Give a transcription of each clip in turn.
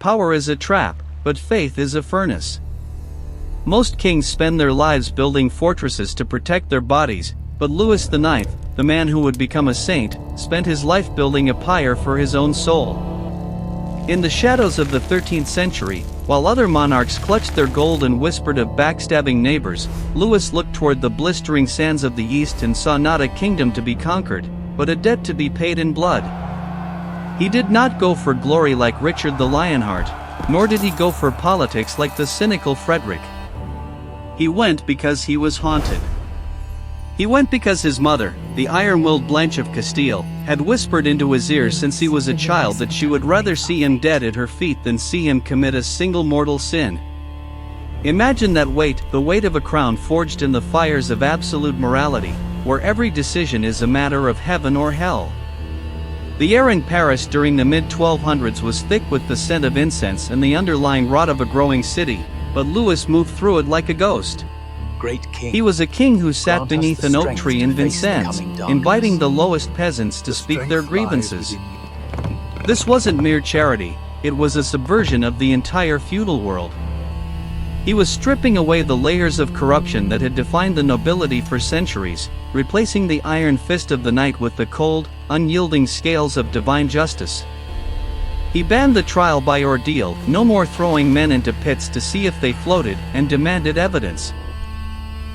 power is a trap, but faith is a furnace. Most kings spend their lives building fortresses to protect their bodies, but Louis IX, the man who would become a saint, spent his life building a pyre for his own soul. In the shadows of the 13th century, while other monarchs clutched their gold and whispered of backstabbing neighbors, Louis looked toward the blistering sands of the east and saw not a kingdom to be conquered, but a debt to be paid in blood. He did not go for glory like Richard the Lionheart, nor did he go for politics like the cynical Frederick. He went because he was haunted. He went because his mother, the iron-willed Blanche of Castile, had whispered into his ear since he was a child that she would rather see him dead at her feet than see him commit a single mortal sin. Imagine that weight, the weight of a crown forged in the fires of absolute morality, where every decision is a matter of heaven or hell. The air in Paris during the mid-1200s was thick with the scent of incense and the underlying rot of a growing city, but Louis moved through it like a ghost. He was a king who sat beneath an oak tree in Vincennes, inviting the lowest peasants to speak their grievances. This wasn't mere charity, it was a subversion of the entire feudal world. He was stripping away the layers of corruption that had defined the nobility for centuries, replacing the iron fist of the knight with the cold, unyielding scales of divine justice. He banned the trial by ordeal, no more throwing men into pits to see if they floated, and demanded evidence.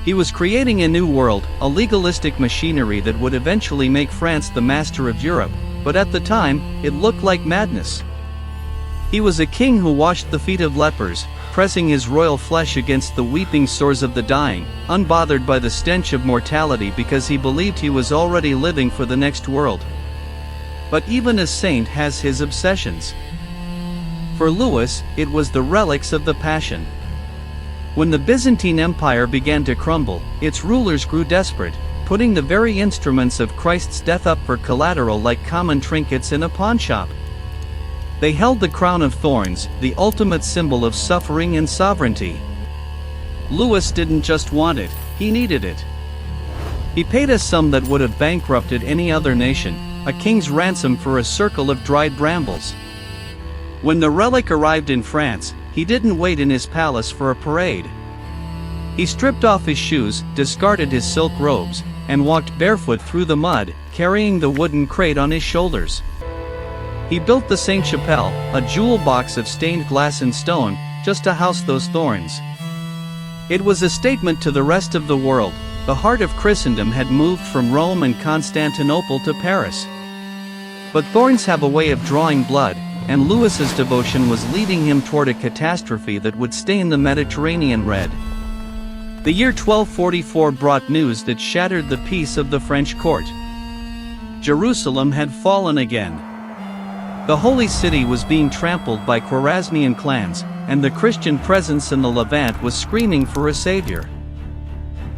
He was creating a new world, a legalistic machinery that would eventually make France the master of Europe, but at the time, it looked like madness. He was a king who washed the feet of lepers, pressing his royal flesh against the weeping sores of the dying, unbothered by the stench of mortality because he believed he was already living for the next world. But even a saint has his obsessions. For Louis, it was the relics of the Passion. When the Byzantine Empire began to crumble, its rulers grew desperate, putting the very instruments of Christ's death up for collateral like common trinkets in a pawnshop. They held the Crown of Thorns, the ultimate symbol of suffering and sovereignty. Louis didn't just want it, he needed it. He paid a sum that would have bankrupted any other nation, a king's ransom for a circle of dried brambles. When the relic arrived in France, he didn't wait in his palace for a parade. He stripped off his shoes, discarded his silk robes, and walked barefoot through the mud, carrying the wooden crate on his shoulders. He built the Sainte-Chapelle, a jewel box of stained glass and stone, just to house those thorns. It was a statement to the rest of the world. The heart of Christendom had moved from Rome and Constantinople to Paris. But thorns have a way of drawing blood, and Louis's devotion was leading him toward a catastrophe that would stain the Mediterranean red. The year 1244 brought news that shattered the peace of the French court. Jerusalem had fallen again. The holy city was being trampled by Khwarezmian clans, and the Christian presence in the Levant was screaming for a savior.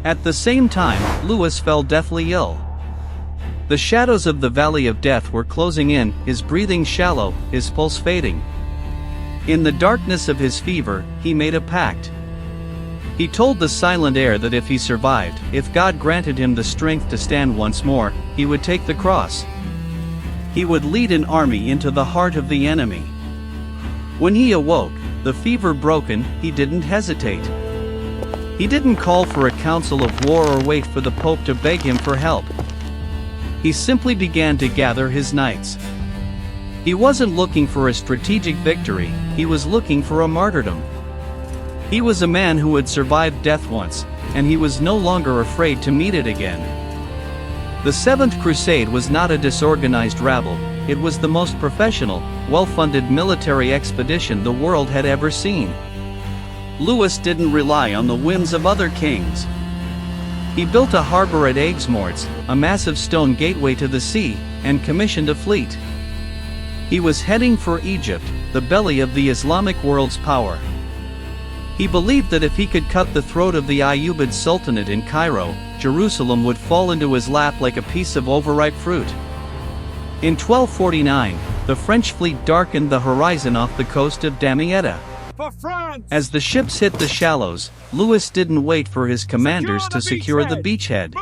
At the same time, Louis fell deathly ill. The shadows of the Valley of Death were closing in, his breathing shallow, his pulse fading. In the darkness of his fever, he made a pact. He told the silent air that if he survived, if God granted him the strength to stand once more, he would take the cross. He would lead an army into the heart of the enemy. When he awoke, the fever broken, he didn't hesitate. He didn't call for a council of war or wait for the Pope to beg him for help. He simply began to gather his knights. He wasn't looking for a strategic victory, he was looking for a martyrdom. He was a man who had survived death once, and he was no longer afraid to meet it again. The Seventh Crusade was not a disorganized rabble, it was the most professional, well-funded military expedition the world had ever seen. Louis didn't rely on the whims of other kings. He built a harbor at Aigues-Mortes, a massive stone gateway to the sea, and commissioned a fleet. He was heading for Egypt, the belly of the Islamic world's power. He believed that if he could cut the throat of the Ayyubid Sultanate in Cairo, Jerusalem would fall into his lap like a piece of overripe fruit. In 1249, the French fleet darkened the horizon off the coast of Damietta. As the ships hit the shallows, Louis didn't wait for his commanders to secure the beachhead.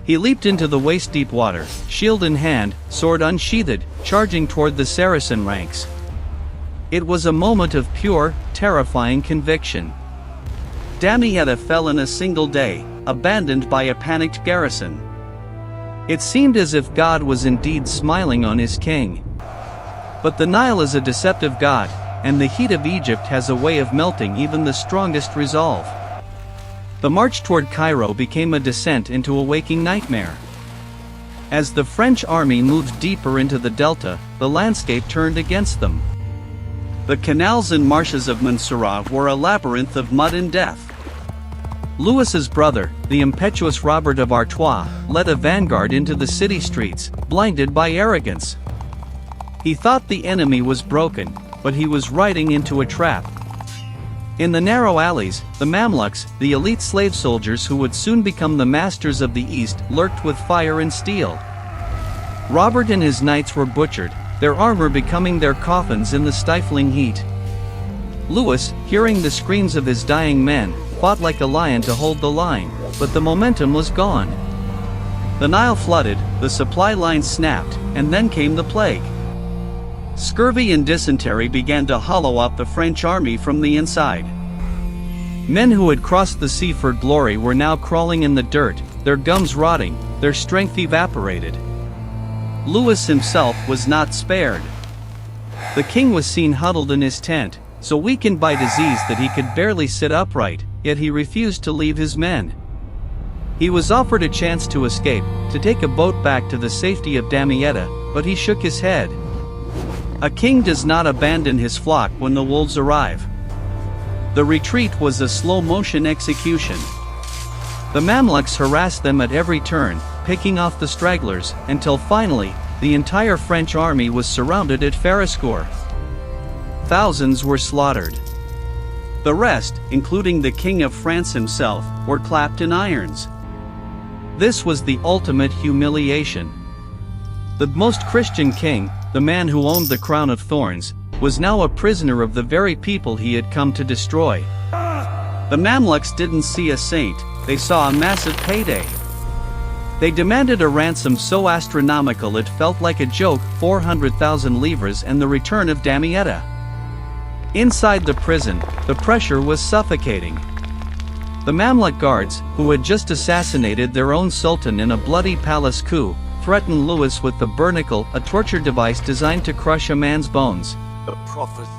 He leaped into the waist-deep water, shield in hand, sword unsheathed, charging toward the Saracen ranks. It was a moment of pure, terrifying conviction. Damietta fell in a single day, abandoned by a panicked garrison. It seemed as if God was indeed smiling on his king. But the Nile is a deceptive god, and the heat of Egypt has a way of melting even the strongest resolve. The march toward Cairo became a descent into a waking nightmare. As the French army moved deeper into the delta, the landscape turned against them. The canals and marshes of Mansoura were a labyrinth of mud and death. Louis's brother, the impetuous Robert of Artois, led a vanguard into the city streets, blinded by arrogance. He thought the enemy was broken, but he was riding into a trap. In the narrow alleys, the Mamluks, the elite slave soldiers who would soon become the masters of the East, lurked with fire and steel. Robert and his knights were butchered, their armor becoming their coffins in the stifling heat. Louis, hearing the screams of his dying men, fought like a lion to hold the line, but the momentum was gone. The Nile flooded, the supply lines snapped, and then came the plague. Scurvy and dysentery began to hollow out the French army from the inside. Men who had crossed the sea for glory were now crawling in the dirt, their gums rotting, their strength evaporated. Louis himself was not spared. The king was seen huddled in his tent, so weakened by disease that he could barely sit upright, yet he refused to leave his men. He was offered a chance to escape, to take a boat back to the safety of Damietta, but he shook his head. A king does not abandon his flock when the wolves arrive. The retreat was a slow-motion execution. The Mamluks harassed them at every turn, picking off the stragglers, until finally, the entire French army was surrounded at Fariscourt. Thousands were slaughtered. The rest, including the King of France himself, were clapped in irons. This was the ultimate humiliation. The most Christian king, the man who owned the Crown of Thorns, was now a prisoner of the very people he had come to destroy. The Mamluks didn't see a saint, they saw a massive payday. They demanded a ransom so astronomical it felt like a joke, 400,000 livres and the return of Damietta. Inside the prison, the pressure was suffocating. The Mamluk guards, who had just assassinated their own sultan in a bloody palace coup, threatened Louis with the bernacle, a torture device designed to crush a man's bones.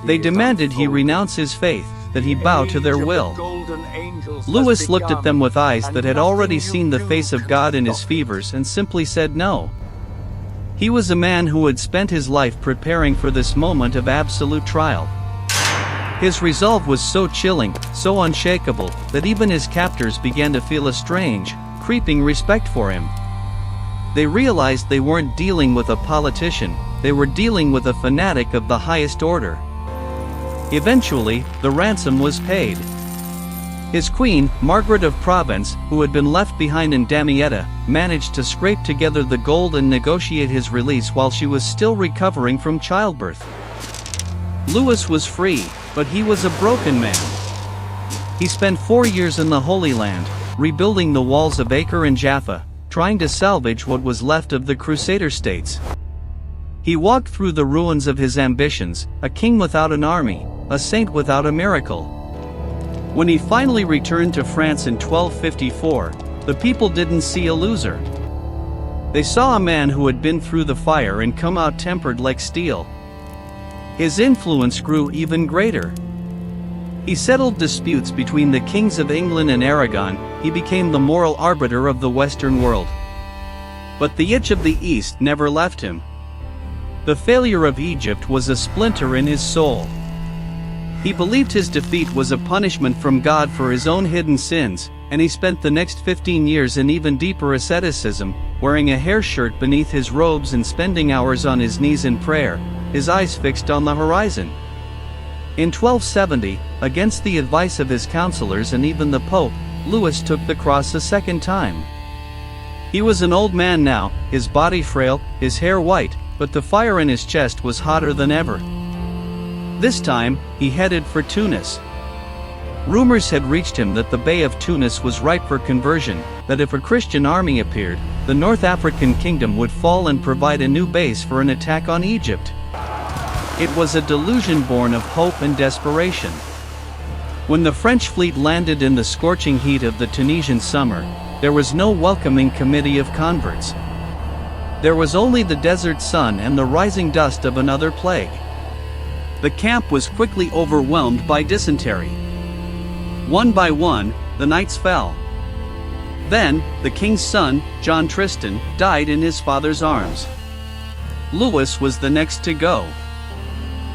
They demanded he renounce his faith, that he bow to their will. Louis looked at them with eyes that had already seen the face of God in his fevers and simply said no. He was a man who had spent his life preparing for this moment of absolute trial. His resolve was so chilling, so unshakable, that even his captors began to feel a strange, creeping respect for him. They realized they weren't dealing with a politician, they were dealing with a fanatic of the highest order. Eventually, the ransom was paid. His queen, Margaret of Provence, who had been left behind in Damietta, managed to scrape together the gold and negotiate his release while she was still recovering from childbirth. Louis was free, but he was a broken man. He spent 4 years in the Holy Land, rebuilding the walls of Acre and Jaffa, trying to salvage what was left of the Crusader states. He walked through the ruins of his ambitions, a king without an army, a saint without a miracle. When he finally returned to France in 1254, the people didn't see a loser. They saw a man who had been through the fire and come out tempered like steel. His influence grew even greater. He settled disputes between the kings of England and Aragon, he became the moral arbiter of the Western world. But the itch of the East never left him. The failure of Egypt was a splinter in his soul. He believed his defeat was a punishment from God for his own hidden sins, and he spent the next 15 years in even deeper asceticism, wearing a hair shirt beneath his robes and spending hours on his knees in prayer, his eyes fixed on the horizon. In 1270, against the advice of his counselors and even the Pope, Louis took the cross a second time. He was an old man now, his body frail, his hair white, but the fire in his chest was hotter than ever. This time, he headed for Tunis. Rumors had reached him that the Bay of Tunis was ripe for conversion, that if a Christian army appeared, the North African kingdom would fall and provide a new base for an attack on Egypt. It was a delusion born of hope and desperation. When the French fleet landed in the scorching heat of the Tunisian summer, there was no welcoming committee of converts. There was only the desert sun and the rising dust of another plague. The camp was quickly overwhelmed by dysentery. One by one, the knights fell. Then, the king's son, John Tristan, died in his father's arms. Louis was the next to go.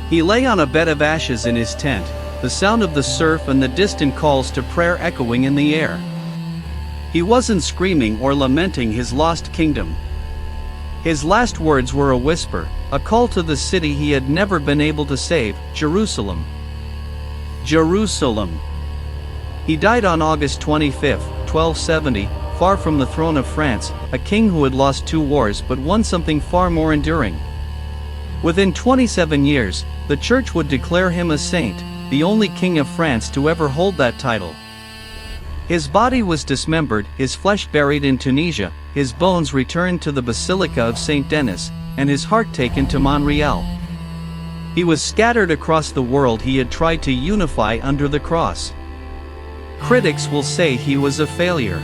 He lay on a bed of ashes in his tent, the sound of the surf and the distant calls to prayer echoing in the air. He wasn't screaming or lamenting his lost kingdom. His last words were a whisper, a call to the city he had never been able to save, Jerusalem. Jerusalem. He died on August 25, 1270, far from the throne of France, a king who had lost 2 wars but won something far more enduring. Within 27 years, the Church would declare him a saint, the only king of France to ever hold that title. His body was dismembered, his flesh buried in Tunisia, his bones returned to the Basilica of Saint Denis, and his heart taken to Montreal. He was scattered across the world he had tried to unify under the cross. Critics will say he was a failure.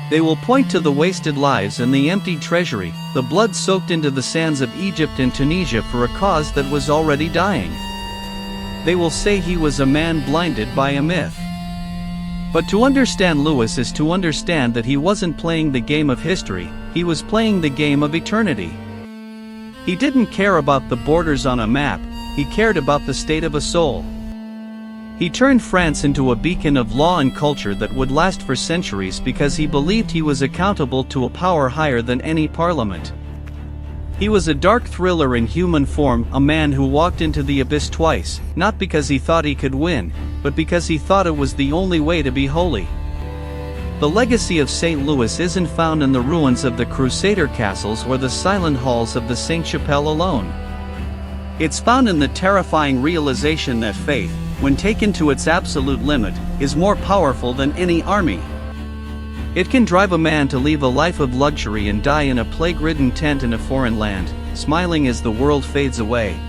They will point to the wasted lives and the emptied treasury, the blood soaked into the sands of Egypt and Tunisia for a cause that was already dying. They will say he was a man blinded by a myth. But to understand Louis is to understand that he wasn't playing the game of history, he was playing the game of eternity. He didn't care about the borders on a map, he cared about the state of a soul. He turned France into a beacon of law and culture that would last for centuries because he believed he was accountable to a power higher than any parliament. He was a dark thriller in human form, a man who walked into the abyss twice, not because he thought he could win, but because he thought it was the only way to be holy. The legacy of St. Louis isn't found in the ruins of the Crusader castles or the silent halls of the Sainte-Chapelle alone. It's found in the terrifying realization that faith, when taken to its absolute limit, is more powerful than any army. It can drive a man to leave a life of luxury and die in a plague-ridden tent in a foreign land, smiling as the world fades away.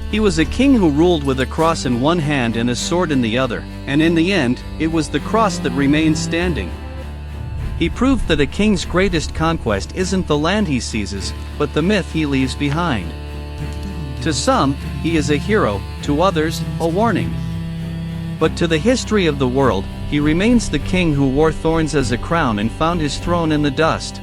He was a king who ruled with a cross in one hand and a sword in the other, and in the end, it was the cross that remained standing. He proved that a king's greatest conquest isn't the land he seizes, but the myth he leaves behind. To some, he is a hero, to others, a warning. But to the history of the world, he remains the king who wore thorns as a crown and found his throne in the dust.